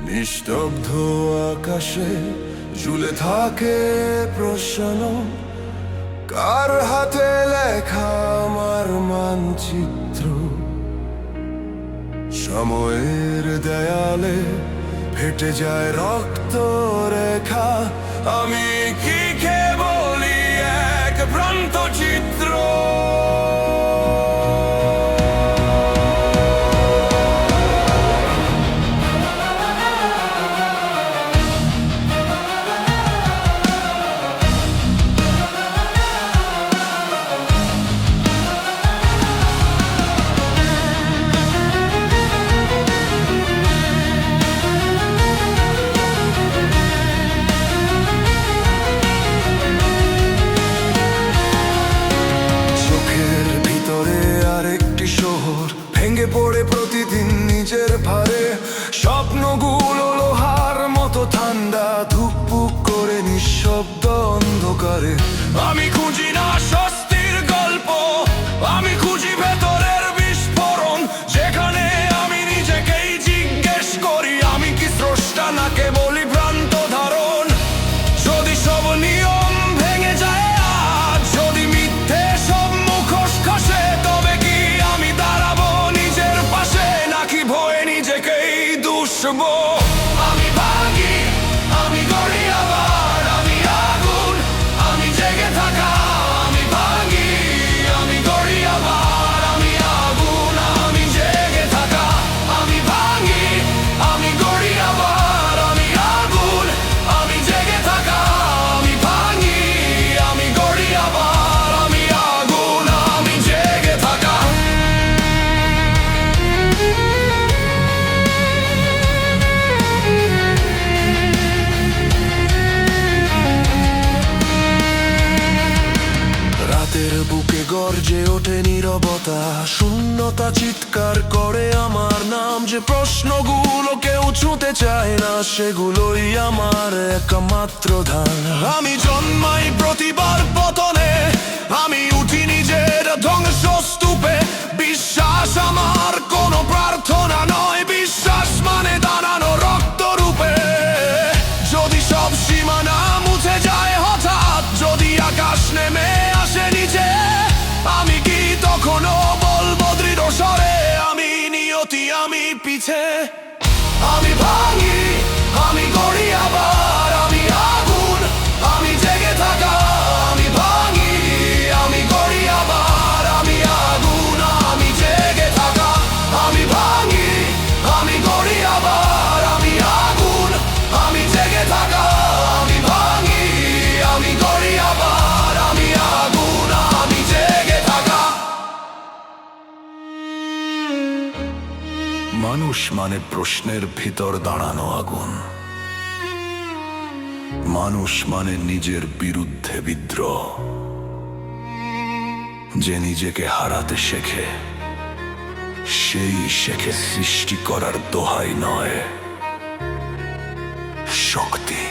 নিস্তব্ধ আকাশে ঝুলে থাকে প্রশ্ন, কার হাতে লেখা আমার মানচিত্র। সময়ের দেয়ালে ফেটে যায় রক্ত রেখা, আমি কি কেবলই এক ভ্রান্ত চিত্র। ভেঙে পড়ে প্রতিদিন নিজের ভারে, স্বপ্নগুলো লোহার মতো ঠান্ডা, ধুকপুক করে নিঃশব্দ অন্ধকারে। আমি খুঁজি না স্বস্তির গল্প, আমি খুঁজি ভেতরের বিস্ফোরণ, যেখানে আমি নিজেকেই জিজ্ঞেস করি, আমি কি স্রষ্টা না কেবলই ভ্রান্ত ধারণ। যদি সব নিয়ম ভেঙে যায় আজ, যদি মিথ্যে সব মুখোশ খসে, তবে কি আমি দাঁড়াবো নিজের পাশে, নাকি ভয়ে নিজেকেই দুষবো। আমি ভাঙি, আমি গড়ি আবার, আমি আগুন, আমি জেগে থাকা। আমি ভাঙি, আমি গড়ি আবার, আমি আগুন, আমি জেগে থাকা। আমি ভাঙি, আমি গড়ি আবার, আমি আগুন, আমি জেগে থাকা। আমি ভাঙি, আমি গড়ি আবার, আমি আগুন, আমি জেগে থাকা। রাতের বুকে গর্জে ওঠে নীরবতা, শূন্যতা চিৎকার করে আমার নাম। যে প্রশ্নগুলো কেউ ছুঁতে চায় না, সেগুলোই আমার একমাত্র ধান। আমি জন্মাই প্রতিবার পতনে, আমি উঠি নিজের ধ্বংসস্তূপে। বিশ্বাস আমার কোনো প্রার্থনা নয়, বিশ্বাস মানে দাঁড়ানো রক্তরূপে। যদি সব সীমানা মুছে যায় হঠাৎ, যদি আকাশ নেমে আসে নিচে, আমি কি তখনও বলবো দৃঢ় স্বরে, আমি নিয়তি, আমি পিছে। আমি ভাঙি, আমি গড়ি আবার, আমি আগুন, আমি জেগে থাকা। আমি ভাঙি, আমি গড়ি আবার, আমি আগুন, আমি জেগে থাকা। আমি ভাঙি, আমি গড়ি আবার, আমি আগুন, আমি জেগে থাকা। আমি ভাঙি, আমি গড়ি আবার, আমি আগুন, আমি জেগে থাকা। মানুষ মানে প্রশ্নের ভিতর দাঁড়ানো আগুন। মানুষ মানে নিজের বিরুদ্ধে বিদ্রোহ। যে নিজেকে হারাতে শেখে, সেই শেখে সৃষ্টি করার দোহাই নয়, শক্তি।